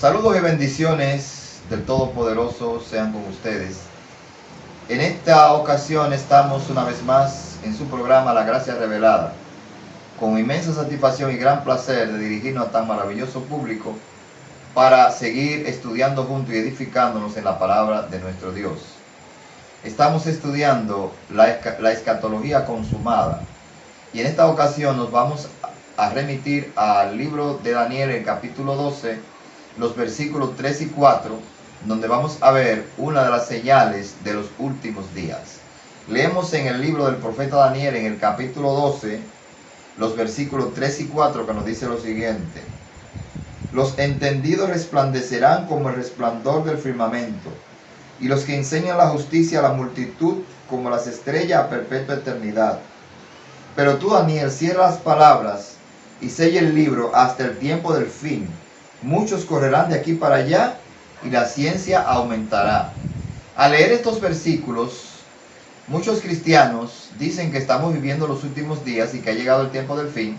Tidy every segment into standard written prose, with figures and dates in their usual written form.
Saludos y bendiciones del Todopoderoso sean con ustedes. En esta ocasión estamos una vez más en su programa La Gracia Revelada, con inmensa satisfacción y gran placer de dirigirnos a tan maravilloso público para seguir estudiando juntos y edificándonos en la palabra de nuestro Dios. Estamos estudiando la escatología consumada y en esta ocasión nos vamos a remitir al libro de Daniel, en capítulo 12, los versículos 3 y 4, donde vamos a ver una de las señales de los últimos días. Leemos en el libro del profeta Daniel, en el capítulo 12, los versículos 3 y 4, que nos dice lo siguiente: los entendidos resplandecerán como el resplandor del firmamento, y los que enseñan la justicia a la multitud como las estrellas a perpetua eternidad. Pero tú, Daniel, cierra las palabras y sella el libro hasta el tiempo del fin. Muchos correrán de aquí para allá y la ciencia aumentará. Al leer estos versículos, muchos cristianos dicen que estamos viviendo los últimos días y que ha llegado el tiempo del fin,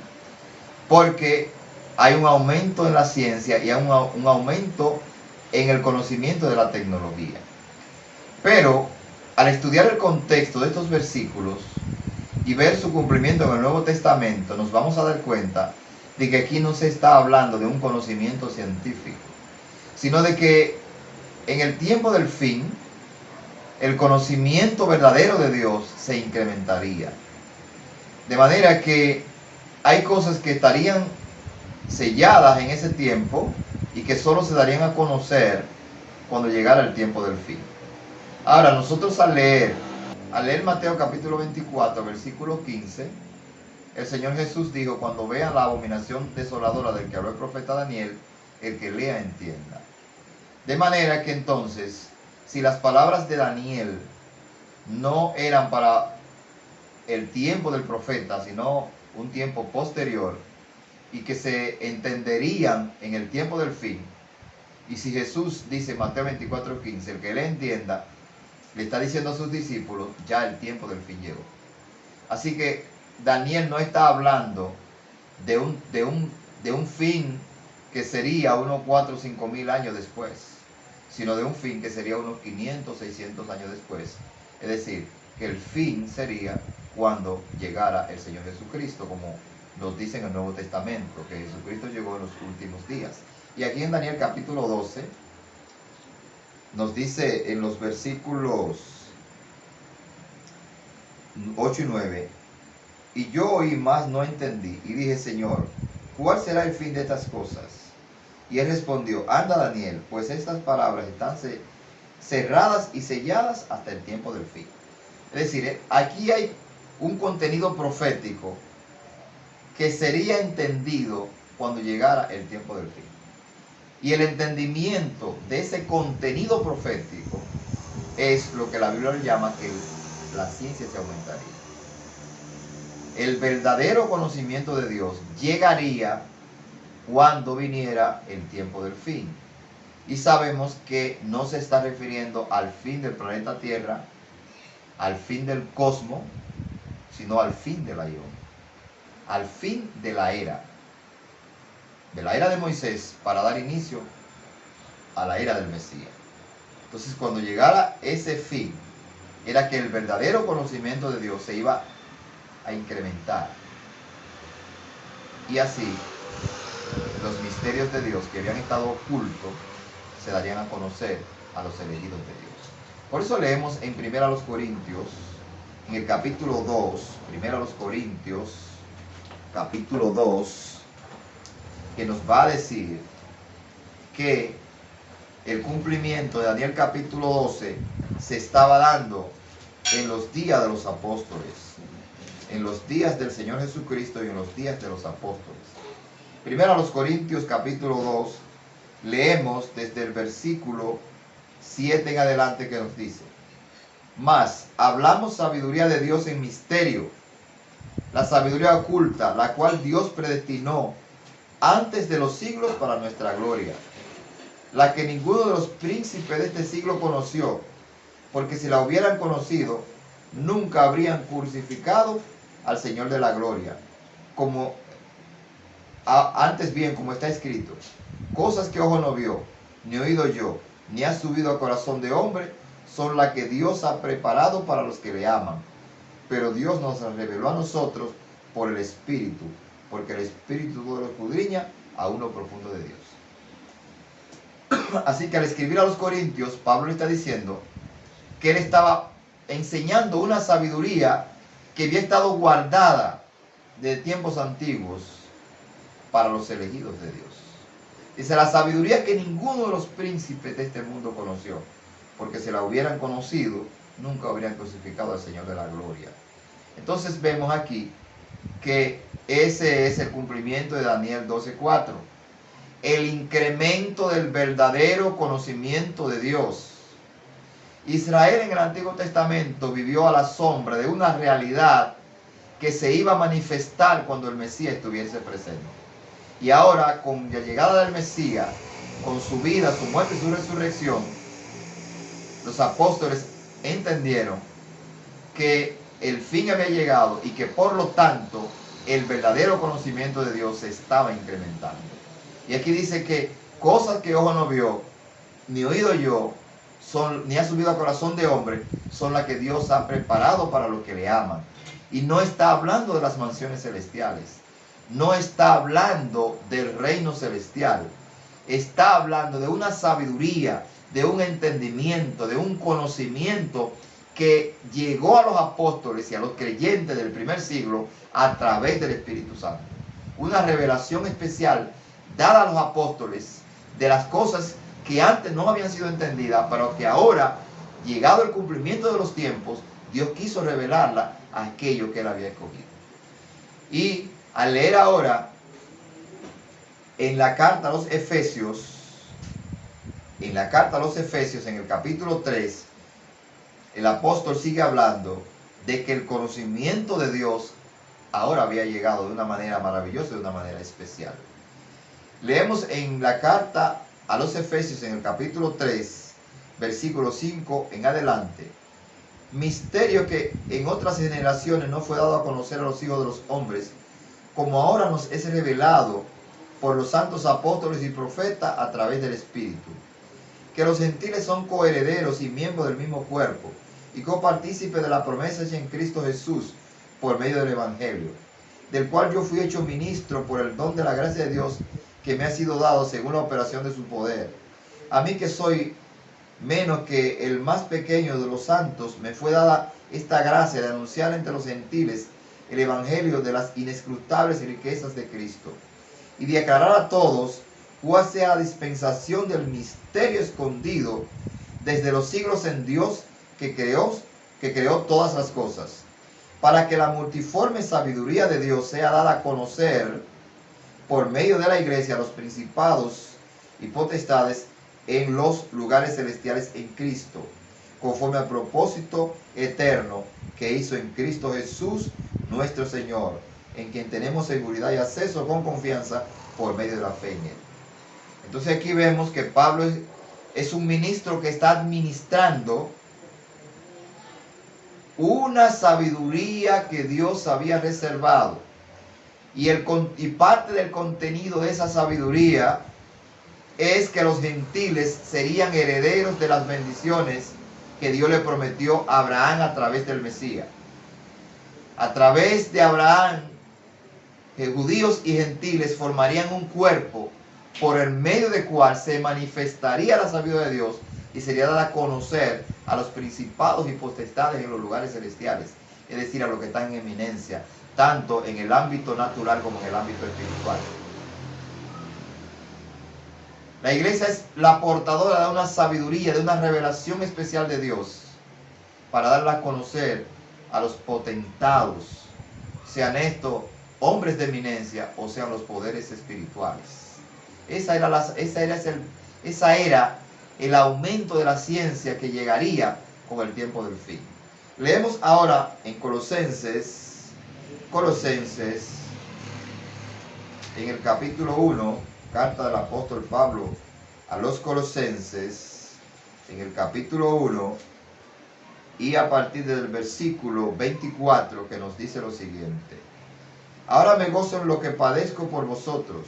porque hay un aumento en la ciencia y hay un aumento en el conocimiento de la tecnología. Pero al estudiar el contexto de estos versículos y ver su cumplimiento en el Nuevo Testamento, nos vamos a dar cuenta de que aquí no se está hablando de un conocimiento científico, sino de que en el tiempo del fin el conocimiento verdadero de Dios se incrementaría. De manera que hay cosas que estarían selladas en ese tiempo y que solo se darían a conocer cuando llegara el tiempo del fin. Ahora, nosotros al leer Mateo capítulo 24, versículo 15, el Señor Jesús dijo: cuando vean la abominación desoladora del que habló el profeta Daniel, el que lea entienda. De manera que entonces, si las palabras de Daniel no eran para el tiempo del profeta, sino un tiempo posterior, y que se entenderían en el tiempo del fin, y si Jesús dice en Mateo 24:15, el que le entienda, le está diciendo a sus discípulos, ya el tiempo del fin llegó. Así que Daniel no está hablando de un fin que sería unos 4 o 5 mil años después, sino de un fin que sería unos 500, 600 años después. Es decir, que el fin sería cuando llegara el Señor Jesucristo, como nos dice en el Nuevo Testamento, que Jesucristo llegó en los últimos días. Y aquí en Daniel capítulo 12, nos dice en los versículos 8 y 9, y yo oí, mas no entendí, y dije: Señor, ¿cuál será el fin de estas cosas? Y él respondió: anda, Daniel, pues estas palabras están cerradas y selladas hasta el tiempo del fin. Es decir, aquí hay un contenido profético que sería entendido cuando llegara el tiempo del fin. Y el entendimiento de ese contenido profético es lo que la Biblia le llama que la ciencia se aumentaría. El verdadero conocimiento de Dios llegaría cuando viniera el tiempo del fin. Y sabemos que no se está refiriendo al fin del planeta Tierra, al fin del cosmos, sino al fin de la ión, al fin de la era de Moisés, para dar inicio a la era del Mesías. Entonces, cuando llegara ese fin, era que el verdadero conocimiento de Dios se iba a incrementar. Y así, los misterios de Dios que habían estado ocultos se darían a conocer a los elegidos de Dios. Por eso leemos en 1 Corintios, en el capítulo 2, 1 Corintios, capítulo 2, que nos va a decir que el cumplimiento de Daniel capítulo 12 se estaba dando en los días de los apóstoles, en los días del Señor Jesucristo y en los días de los apóstoles. 1 Corintios capítulo 2, leemos desde el versículo 7 en adelante, que nos dice: mas hablamos sabiduría de Dios en misterio, la sabiduría oculta, la cual Dios predestinó antes de los siglos para nuestra gloria, la que ninguno de los príncipes de este siglo conoció, porque si la hubieran conocido, nunca habrían crucificado al Señor de la gloria, como antes bien, como está escrito: cosas que ojo no vio, ni oído yo, ni ha subido a corazón de hombre, son las que Dios ha preparado para los que le aman. Pero Dios nos las reveló a nosotros por el Espíritu, porque el Espíritu todo lo escudriña a uno profundo de Dios. Así que al escribir a los Corintios, Pablo le está diciendo que él estaba enseñando una sabiduría que había estado guardada de tiempos antiguos para los elegidos de Dios. Dice, la sabiduría que ninguno de los príncipes de este mundo conoció, porque si la hubieran conocido, nunca habrían crucificado al Señor de la gloria. Entonces vemos aquí que ese es el cumplimiento de Daniel 12:4. El incremento del verdadero conocimiento de Dios. Israel en el Antiguo Testamento vivió a la sombra de una realidad que se iba a manifestar cuando el Mesías estuviese presente. Y ahora, con la llegada del Mesías, con su vida, su muerte y su resurrección, los apóstoles entendieron que el fin había llegado y que por lo tanto el verdadero conocimiento de Dios se estaba incrementando. Y aquí dice que cosas que ojo no vio, ni oído yo, ni ha subido a corazón de hombre, son las que Dios ha preparado para los que le aman. Y no está hablando de las mansiones celestiales, no está hablando del reino celestial, está hablando de una sabiduría, de un entendimiento, de un conocimiento que llegó a los apóstoles y a los creyentes del primer siglo a través del Espíritu Santo. Una revelación especial dada a los apóstoles de las cosas que antes no habían sido entendidas, pero que ahora, llegado el cumplimiento de los tiempos, Dios quiso revelarla a aquellos que él había escogido. Y al leer ahora en la carta a los Efesios, en el capítulo 3, el apóstol sigue hablando de que el conocimiento de Dios ahora había llegado de una manera maravillosa, de una manera especial. Leemos en la carta a los Efesios en el capítulo 3, versículo 5 en adelante: misterio que en otras generaciones no fue dado a conocer a los hijos de los hombres, como ahora nos es revelado por los santos apóstoles y profetas a través del Espíritu, que los gentiles son coherederos y miembros del mismo cuerpo, y copartícipes de la promesa hecha en Cristo Jesús por medio del Evangelio, del cual yo fui hecho ministro por el don de la gracia de Dios que me ha sido dado según la operación de su poder. A mí, que soy menos que el más pequeño de los santos, me fue dada esta gracia de anunciar entre los gentiles el Evangelio de las inescrutables riquezas de Cristo, y de aclarar a todos cuál sea la dispensación del misterio escondido desde los siglos en Dios que creó todas las cosas, para que la multiforme sabiduría de Dios sea dada a conocer por medio de la iglesia a los principados y potestades en los lugares celestiales en Cristo, conforme al propósito eterno que hizo en Cristo Jesús nuestro Señor, en quien tenemos seguridad y acceso con confianza por medio de la fe en Él. Entonces aquí vemos que Pablo es un ministro que está administrando una sabiduría que Dios había reservado. Y parte del contenido de esa sabiduría es que los gentiles serían herederos de las bendiciones que Dios le prometió a Abraham a través del Mesías. A través de Abraham, judíos y gentiles formarían un cuerpo por el medio del cual se manifestaría la sabiduría de Dios y sería dada a conocer a los principados y potestades en los lugares celestiales, es decir, a los que están en eminencia, tanto en el ámbito natural como en el ámbito espiritual. La iglesia es la portadora de una sabiduría, de una revelación especial de Dios, para darla a conocer a los potentados, sean estos hombres de eminencia o sean los poderes espirituales. Esa era el aumento de la ciencia que llegaría con el tiempo del fin. Leemos ahora en Colosenses, en el capítulo 1, carta del apóstol Pablo a los Colosenses, en el capítulo 1, y a partir del versículo 24, que nos dice lo siguiente: ahora me gozo en lo que padezco por vosotros,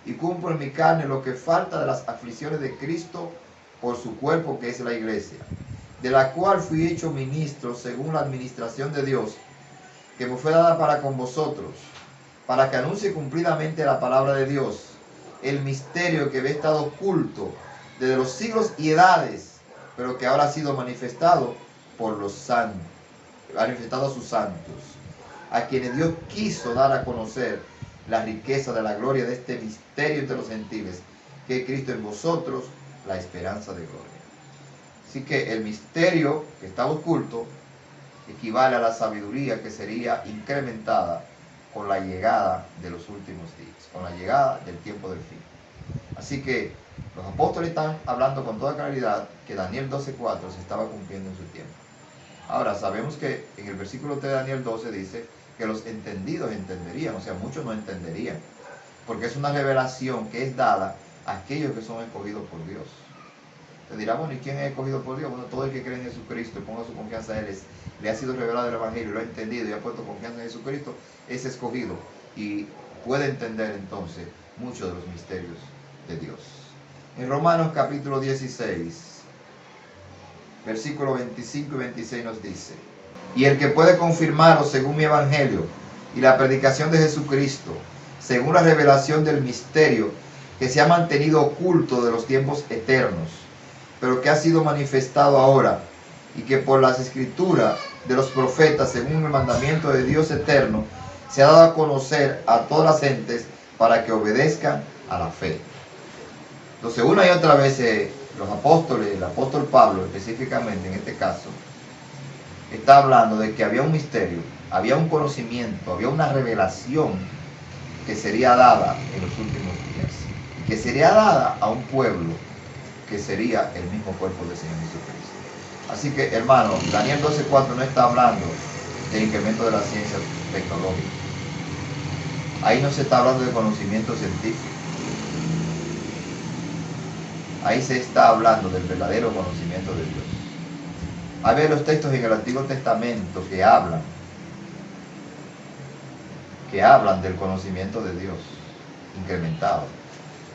y cumplo en mi carne lo que falta de las aflicciones de Cristo por su cuerpo, que es la iglesia, de la cual fui hecho ministro según la administración de Dios, que me fue dada para con vosotros, para que anuncie cumplidamente la palabra de Dios, el misterio que había estado oculto desde los siglos y edades, pero que ahora ha sido manifestado por los santos, manifestado a sus santos, a quienes Dios quiso dar a conocer la riqueza de la gloria de este misterio entre los gentiles, que es Cristo en vosotros, la esperanza de gloria. Así que el misterio que estaba oculto equivale a la sabiduría que sería incrementada con la llegada de los últimos días, con la llegada del tiempo del fin. Así que los apóstoles están hablando con toda claridad que Daniel 12:4 se estaba cumpliendo en su tiempo. Ahora, sabemos que en el versículo 3 de Daniel 12 dice que los entendidos entenderían, o sea, muchos no entenderían, porque es una revelación que es dada a aquellos que son escogidos por Dios. Te dirá, bueno, ¿y quién es escogido por Dios? Bueno, todo el que cree en Jesucristo y ponga su confianza en Él, le ha sido revelado el Evangelio, lo ha entendido y ha puesto confianza en Jesucristo, es escogido y puede entender entonces muchos de los misterios de Dios. En Romanos capítulo 16, versículos 25 y 26 nos dice: y el que puede confirmaros según mi Evangelio y la predicación de Jesucristo, según la revelación del misterio que se ha mantenido oculto de los tiempos eternos, pero que ha sido manifestado ahora, y que por las escrituras de los profetas, según el mandamiento de Dios eterno, se ha dado a conocer a todas las gentes para que obedezcan a la fe. Entonces, una y otra vez los apóstoles, el apóstol Pablo específicamente en este caso, está hablando de que había un misterio, había un conocimiento, había una revelación que sería dada en los últimos días, que sería dada a un pueblo que sería el mismo cuerpo del Señor Jesucristo. Así que, hermano, Daniel 12:4 no está hablando del incremento de la ciencia tecnológica. Ahí no se está hablando de conocimiento científico. Ahí se está hablando del verdadero conocimiento de Dios. Hay ver los textos en el Antiguo Testamento que hablan del conocimiento de Dios incrementado.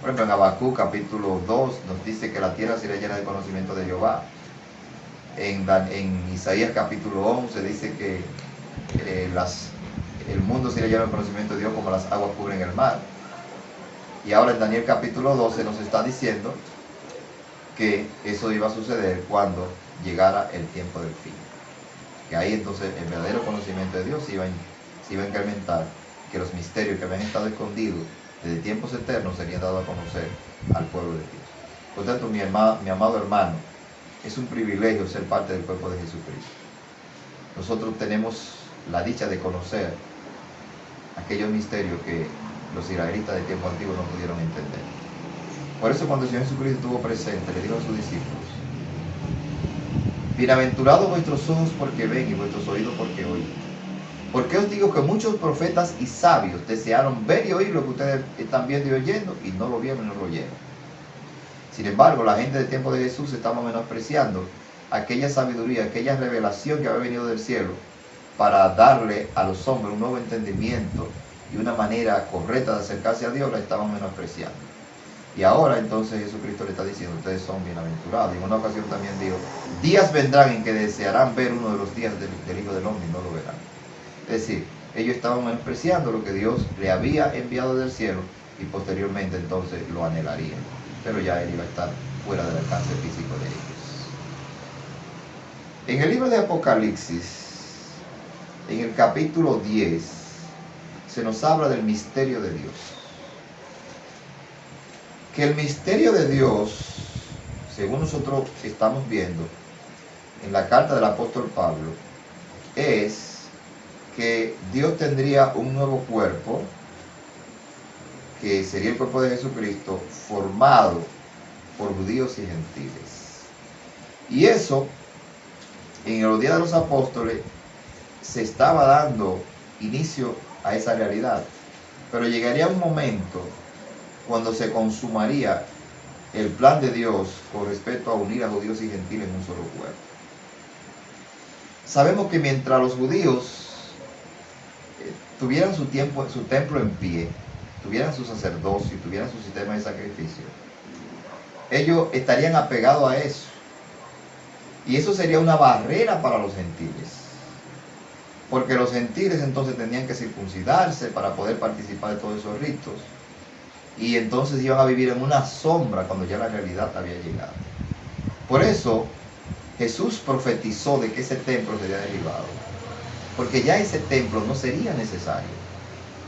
Por ejemplo, en Habacuc capítulo 2 nos dice que la tierra será llena de conocimiento de Jehová. En Isaías capítulo 11 dice que el mundo será lleno de conocimiento de Dios como las aguas cubren el mar. Y ahora en Daniel capítulo 12 nos está diciendo que eso iba a suceder cuando llegara el tiempo del fin. Que ahí entonces el verdadero conocimiento de Dios se iba a incrementar, que los misterios que habían estado escondidos desde tiempos eternos serían dados a conocer al pueblo de Dios. Por tanto, mi amado hermano, es un privilegio ser parte del cuerpo de Jesucristo. Nosotros tenemos la dicha de conocer aquellos misterios que los israelitas de tiempo antiguo no pudieron entender. Por eso cuando el Señor Jesucristo estuvo presente, le dijo a sus discípulos: bienaventurados vuestros ojos porque ven y vuestros oídos porque oyen. Porque os digo que muchos profetas y sabios desearon ver y oír lo que ustedes están viendo y oyendo, y no lo vieron y no lo oyeron. Sin embargo, la gente del tiempo de Jesús estaba menospreciando aquella sabiduría, aquella revelación que había venido del cielo para darle a los hombres un nuevo entendimiento y una manera correcta de acercarse a Dios. La estaban menospreciando. Y ahora entonces Jesucristo le está diciendo: ustedes son bienaventurados. Y en una ocasión también dijo: días vendrán en que desearán ver uno de los días del Hijo del Hombre y no lo verán. Es decir, ellos estaban menospreciando lo que Dios le había enviado del cielo, y posteriormente entonces lo anhelarían. Pero ya él iba a estar fuera del alcance físico de ellos. En el libro de Apocalipsis, en el capítulo 10, se nos habla del misterio de Dios. Que el misterio de Dios, según nosotros estamos viendo en la carta del apóstol Pablo, es que Dios tendría un nuevo cuerpo, que sería el cuerpo de Jesucristo, formado por judíos y gentiles. Y eso, en los días de los apóstoles, se estaba dando inicio a esa realidad. Pero llegaría un momento cuando se consumaría el plan de Dios con respecto a unir a judíos y gentiles en un solo cuerpo. Sabemos que mientras los judíos tuvieran su templo en pie, tuvieran su sacerdocio y tuvieran su sistema de sacrificio, ellos estarían apegados a eso. Y eso sería una barrera para los gentiles. Porque los gentiles entonces tenían que circuncidarse para poder participar de todos esos ritos. Y entonces iban a vivir en una sombra cuando ya la realidad había llegado. Por eso Jesús profetizó de que ese templo sería derribado. Porque ya ese templo no sería necesario.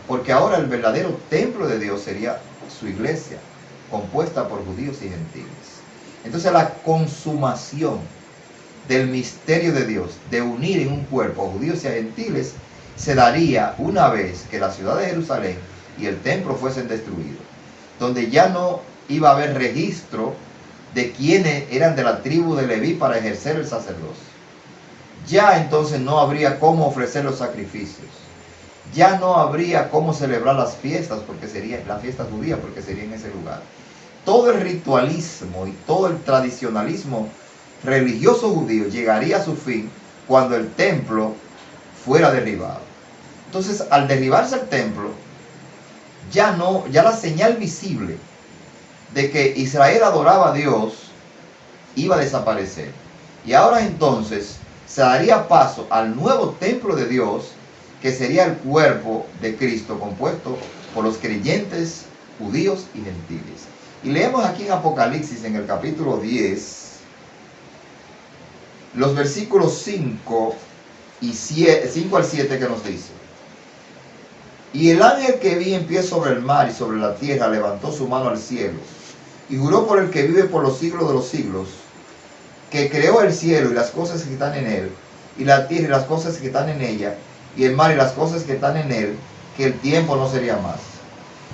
Porque ahora el verdadero templo de Dios sería su iglesia, compuesta por judíos y gentiles. Entonces la consumación del misterio de Dios, de unir en un cuerpo a judíos y a gentiles, se daría una vez que la ciudad de Jerusalén y el templo fuesen destruidos, donde ya no iba a haber registro de quienes eran de la tribu de Leví para ejercer el sacerdocio. Ya entonces no habría cómo ofrecer los sacrificios, ya no habría cómo celebrar las fiestas, porque sería la fiesta judía, porque sería en ese lugar. Todo el ritualismo y todo el tradicionalismo religioso judío llegaría a su fin cuando el templo fuera derribado. Entonces, al derribarse el templo, ya la señal visible de que Israel adoraba a Dios iba a desaparecer. Y ahora entonces se daría paso al nuevo templo de Dios, que sería el cuerpo de Cristo, compuesto por los creyentes judíos y gentiles. Y leemos aquí en Apocalipsis, en el capítulo 10, los versículos 5 al 7, que nos dice: y el ángel que vi en pie sobre el mar y sobre la tierra levantó su mano al cielo y juró por el que vive por los siglos de los siglos, que creó el cielo y las cosas que están en él, y la tierra y las cosas que están en ella, y el mar y las cosas que están en él, que el tiempo no sería más,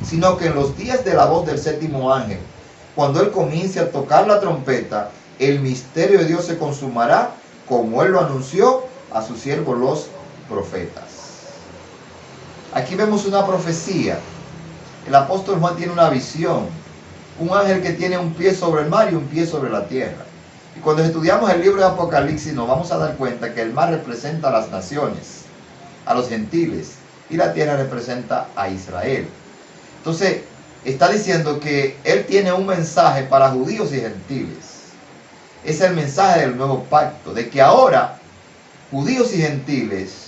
sino que en los días de la voz del séptimo ángel, cuando él comience a tocar la trompeta, el misterio de Dios se consumará, como él lo anunció a sus siervos los profetas. Aquí vemos una profecía. El apóstol Juan tiene una visión. Un ángel que tiene un pie sobre el mar y un pie sobre la tierra. Y cuando estudiamos el libro de Apocalipsis nos vamos a dar cuenta que el mar representa a las naciones, a los gentiles, y la tierra representa a Israel. Entonces, está diciendo que él tiene un mensaje para judíos y gentiles. Es el mensaje del nuevo pacto, de que ahora judíos y gentiles,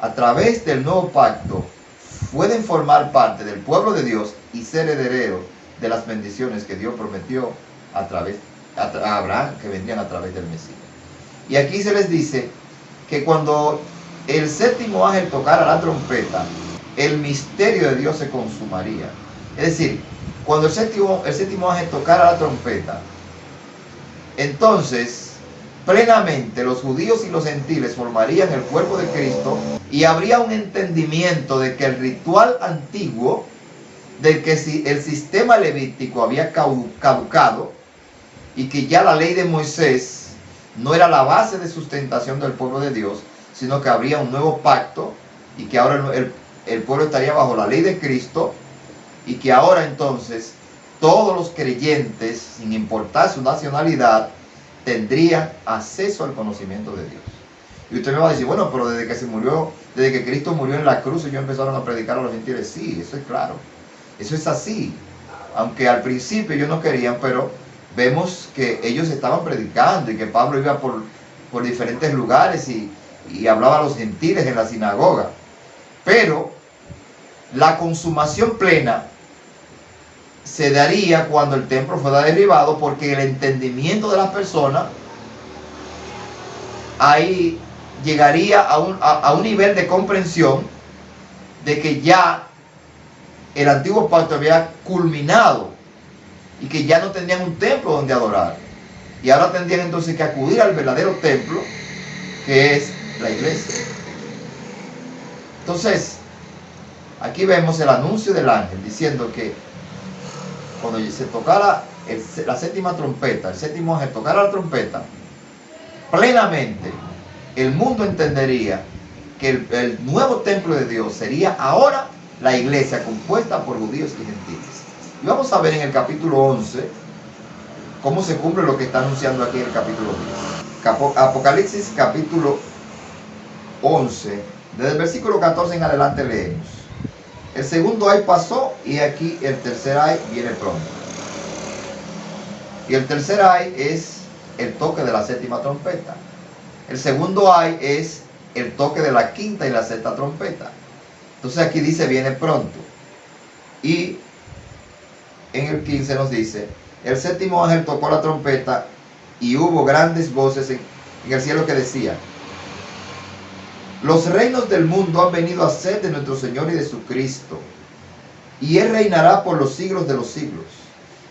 a través del nuevo pacto, pueden formar parte del pueblo de Dios y ser herederos de las bendiciones que Dios prometió a Abraham, que vendrían a través del Mesías. Y aquí se les dice que cuando el séptimo ángel tocara la trompeta, el misterio de Dios se consumaría. Es decir, cuando el séptimo ángel tocara la trompeta, entonces plenamente los judíos y los gentiles formarían el cuerpo de Cristo, y habría un entendimiento de que el ritual antiguo, de que si el sistema levítico había caducado y que ya la ley de Moisés no era la base de sustentación del pueblo de Dios, sino que habría un nuevo pacto y que ahora el pueblo estaría bajo la ley de Cristo, y que ahora entonces todos los creyentes, sin importar su nacionalidad, tendrían acceso al conocimiento de Dios. Y usted me va a decir, bueno, pero desde que Cristo murió en la cruz, ellos empezaron a predicar a los gentiles. Sí, eso es claro. Eso es así. Aunque al principio ellos no querían, pero vemos que ellos estaban predicando y que Pablo iba por diferentes lugares y hablaba a los gentiles en la sinagoga. Pero la consumación plena se daría cuando el templo fuera derribado, porque el entendimiento de las personas ahí llegaría a un nivel de comprensión de que ya el antiguo pacto había culminado y que ya no tenían un templo donde adorar, y ahora tendrían entonces que acudir al verdadero templo, que es la iglesia. Entonces, aquí vemos el anuncio del ángel diciendo que cuando se tocara la séptima trompeta, el séptimo ángel tocara la trompeta, plenamente el mundo entendería que el nuevo templo de Dios sería ahora la iglesia, compuesta por judíos y gentiles. Y vamos a ver en el capítulo 11 cómo se cumple lo que está anunciando aquí en el capítulo 10. Apocalipsis capítulo 11, desde el versículo 14 en adelante leemos. El segundo ay pasó y aquí el tercer ay viene pronto. Y el tercer ay es el toque de la séptima trompeta. El segundo ay es el toque de la quinta y la sexta trompeta. Entonces aquí dice viene pronto. Y en el 15 nos dice, el séptimo ángel tocó la trompeta y hubo grandes voces en el cielo que decían, los reinos del mundo han venido a ser de nuestro Señor y de su Cristo, y Él reinará por los siglos de los siglos.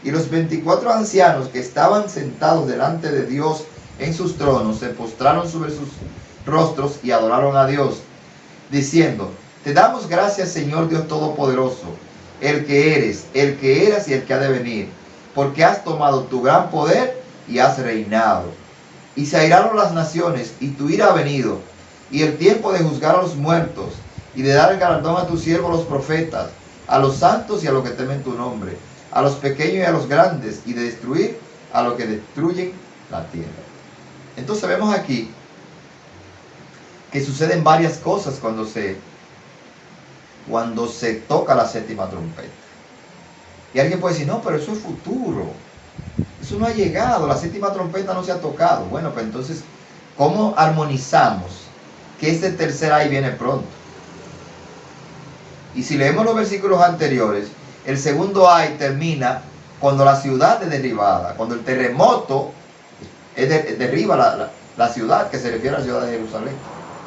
Y los 24 ancianos que estaban sentados delante de Dios en sus tronos se postraron sobre sus rostros y adoraron a Dios, diciendo, te damos gracias, Señor Dios Todopoderoso, el que eres, el que eras y el que ha de venir, porque has tomado tu gran poder y has reinado. Y se airaron las naciones, y tu ira ha venido, y el tiempo de juzgar a los muertos, y de dar el galardón a tus siervos los profetas, a los santos y a los que temen tu nombre, a los pequeños y a los grandes, y de destruir a los que destruyen la tierra. Entonces vemos aquí que suceden varias cosas cuando se toca la séptima trompeta. Y alguien puede decir, no, pero eso es futuro, eso no ha llegado, la séptima trompeta no se ha tocado. Bueno, pues entonces, ¿cómo armonizamos que este tercer ay viene pronto? Y si leemos los versículos anteriores, el segundo ay termina cuando la ciudad es derribada, cuando el terremoto derriba la ciudad, que se refiere a la ciudad de Jerusalén.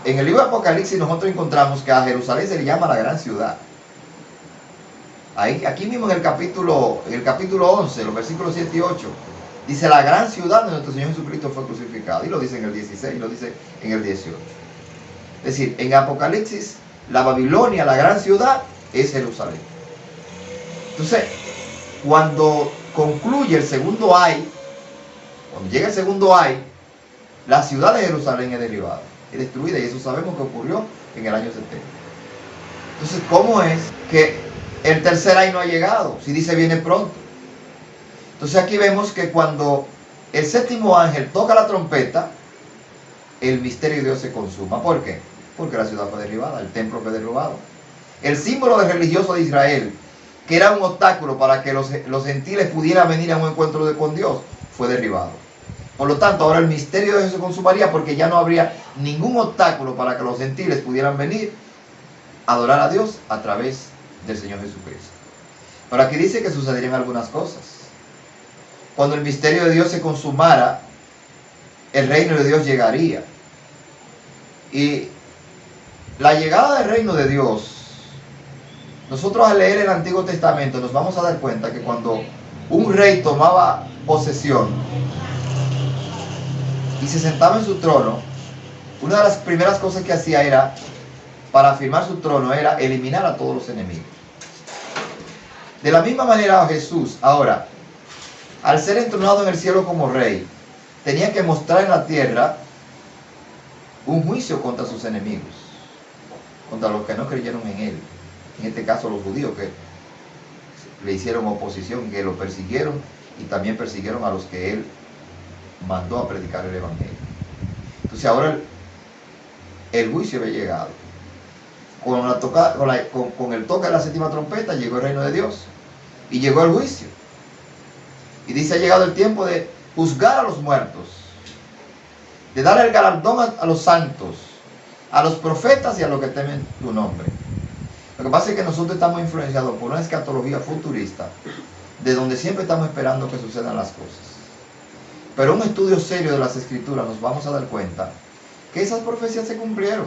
En el libro de Apocalipsis nosotros encontramos que a Jerusalén se le llama la gran ciudad. Aquí mismo en el capítulo 11, los versículos 7 y 8, dice la gran ciudad de nuestro Señor Jesucristo fue crucificado. Y lo dice en el 16 y lo dice en el 18. Es decir, en Apocalipsis, la Babilonia, la gran ciudad, es Jerusalén. Entonces, cuando concluye el segundo ay, cuando llega el segundo ay, la ciudad de Jerusalén es derribada, es destruida, y eso sabemos que ocurrió en el año 70. Entonces, ¿cómo es que el tercer ay no ha llegado? Si dice viene pronto. Entonces aquí vemos que cuando el séptimo ángel toca la trompeta, el misterio de Dios se consuma. ¿Por qué? Porque la ciudad fue derribada, el templo fue derribado. El símbolo religioso de Israel, que era un obstáculo para que los gentiles pudieran venir a un encuentro con Dios, fue derribado. Por lo tanto, ahora el misterio de Dios se consumaría porque ya no habría ningún obstáculo para que los gentiles pudieran venir a adorar a Dios a través del Señor Jesucristo. Pero aquí dice que sucederían algunas cosas. Cuando el misterio de Dios se consumara, el reino de Dios llegaría. Y la llegada del reino de Dios, nosotros al leer el Antiguo Testamento nos vamos a dar cuenta que cuando un rey tomaba posesión y se sentaba en su trono, una de las primeras cosas que hacía era, para afirmar su trono, era eliminar a todos los enemigos. De la misma manera Jesús, ahora, al ser entronado en el cielo como rey, tenía que mostrar en la tierra un juicio contra sus enemigos, contra los que no creyeron en él. En este caso los judíos, que le hicieron oposición, que lo persiguieron y también persiguieron a los que él mandó a predicar el evangelio. Entonces ahora el juicio había llegado. Con el toque de la séptima trompeta llegó el reino de Dios y llegó el juicio. Y dice, ha llegado el tiempo de juzgar a los muertos, de dar el galardón a los santos, a los profetas y a los que temen tu nombre. Lo que pasa es que nosotros estamos influenciados por una escatología futurista, de donde siempre estamos esperando que sucedan las cosas. Pero un estudio serio de las Escrituras nos vamos a dar cuenta que esas profecías se cumplieron.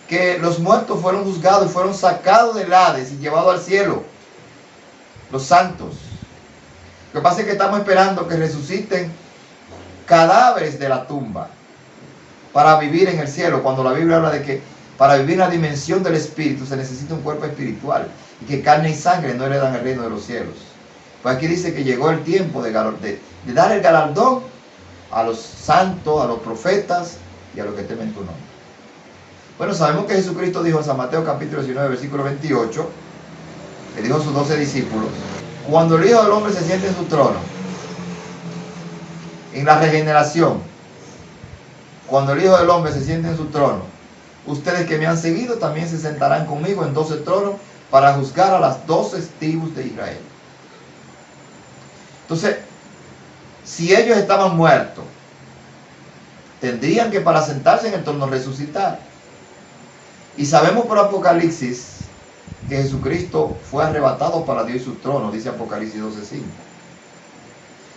Que los muertos fueron juzgados y fueron sacados del Hades y llevados al cielo. Los santos. Lo que pasa es que estamos esperando que resuciten cadáveres de la tumba para vivir en el cielo, cuando la Biblia habla de que para vivir en la dimensión del Espíritu se necesita un cuerpo espiritual y que carne y sangre no heredan el reino de los cielos. Pues aquí dice que llegó el tiempo de dar el galardón a los santos, a los profetas y a los que temen tu nombre. Bueno, sabemos que Jesucristo dijo en San Mateo capítulo 19, versículo 28, que dijo a sus 12 discípulos, cuando el Hijo del Hombre se siente en su trono, en la regeneración, cuando el Hijo del Hombre se siente en su trono, ustedes que me han seguido también se sentarán conmigo en 12 tronos para juzgar a las 12 tribus de Israel. Entonces, si ellos estaban muertos, tendrían que para sentarse en el trono resucitar. Y sabemos por Apocalipsis que Jesucristo fue arrebatado para Dios y su trono, dice Apocalipsis 12:5.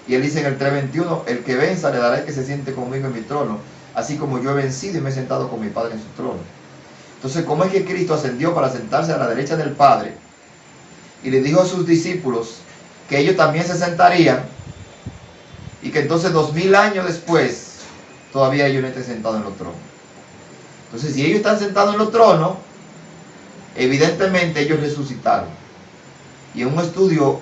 Y él dice en el 3:21, el que venza le daré que se siente conmigo en mi trono, así como yo he vencido y me he sentado con mi Padre en su trono. Entonces, ¿cómo es que Cristo ascendió para sentarse a la derecha del Padre? Y le dijo a sus discípulos que ellos también se sentarían, y que entonces 2000 años después todavía ellos no estén sentados en los tronos. Entonces, si ellos están sentados en los tronos, evidentemente ellos resucitaron. Y en un estudio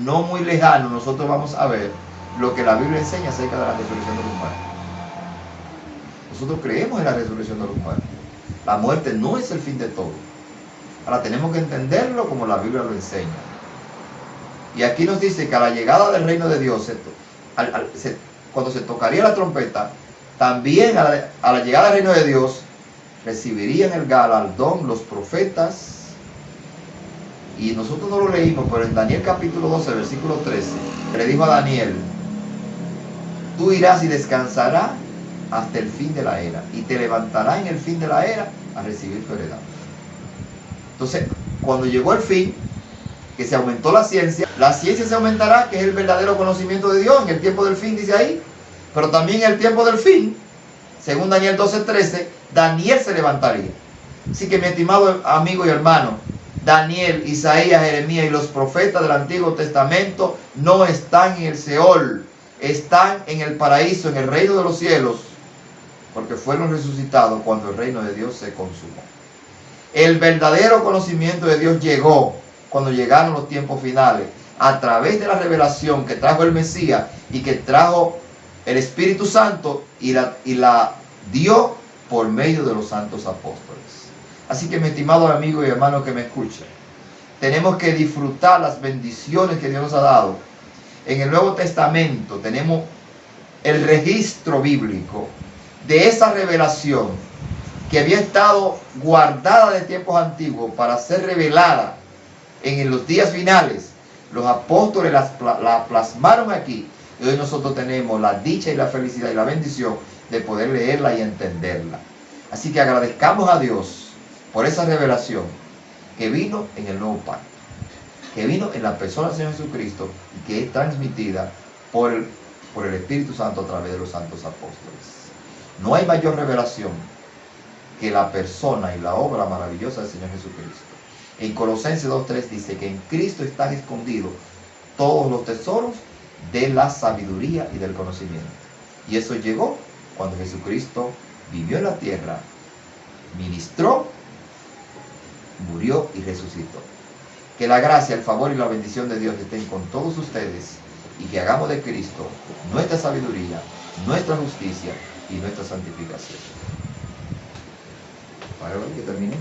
no muy lejano nosotros vamos a ver lo que la Biblia enseña acerca de la resurrección de los muertos. Nosotros creemos en la resurrección de los muertos. La muerte no es el fin de todo. Ahora tenemos que entenderlo como la Biblia lo enseña. Y aquí nos dice que a la llegada del reino de Dios, cuando se tocaría la trompeta, también a la llegada del reino de Dios recibirían el galardón los profetas. Y nosotros no lo leímos, pero en Daniel capítulo 12, versículo 13, le dijo a Daniel: tú irás y descansarás hasta el fin de la era, y te levantarás en el fin de la era a recibir tu heredad. Entonces, cuando llegó el fin, que se aumentó la ciencia se aumentará, que es el verdadero conocimiento de Dios en el tiempo del fin, dice ahí. Pero también en el tiempo del fin, según Daniel 12:13, Daniel se levantaría. Así que, mi estimado amigo y hermano, Daniel, Isaías, Jeremías y los profetas del Antiguo Testamento no están en el Seol, están en el paraíso, en el reino de los cielos, porque fueron resucitados cuando el reino de Dios se consumó. El verdadero conocimiento de Dios llegó cuando llegaron los tiempos finales, a través de la revelación que trajo el Mesías y que trajo el Espíritu Santo, y la dio por medio de los santos apóstoles. Así que, mi estimado amigo y hermano que me escucha, tenemos que disfrutar las bendiciones que Dios nos ha dado. En el Nuevo Testamento tenemos el registro bíblico de esa revelación que había estado guardada de tiempos antiguos para ser revelada en los días finales. Los apóstoles la plasmaron aquí, y hoy nosotros tenemos la dicha y la felicidad y la bendición de poder leerla y entenderla. Así que agradezcamos a Dios por esa revelación que vino en el nuevo pacto, que vino en la persona del Señor Jesucristo, y que es transmitida por el Espíritu Santo a través de los santos apóstoles. No hay mayor revelación que la persona y la obra maravillosa del Señor Jesucristo. En Colosenses 2:3 dice que en Cristo están escondidos todos los tesoros de la sabiduría y del conocimiento. Y eso llegó cuando Jesucristo vivió en la tierra, ministró, murió y resucitó. Que la gracia, el favor y la bendición de Dios estén con todos ustedes, y que hagamos de Cristo nuestra sabiduría, nuestra justicia y nuestra santificación. Para que termine.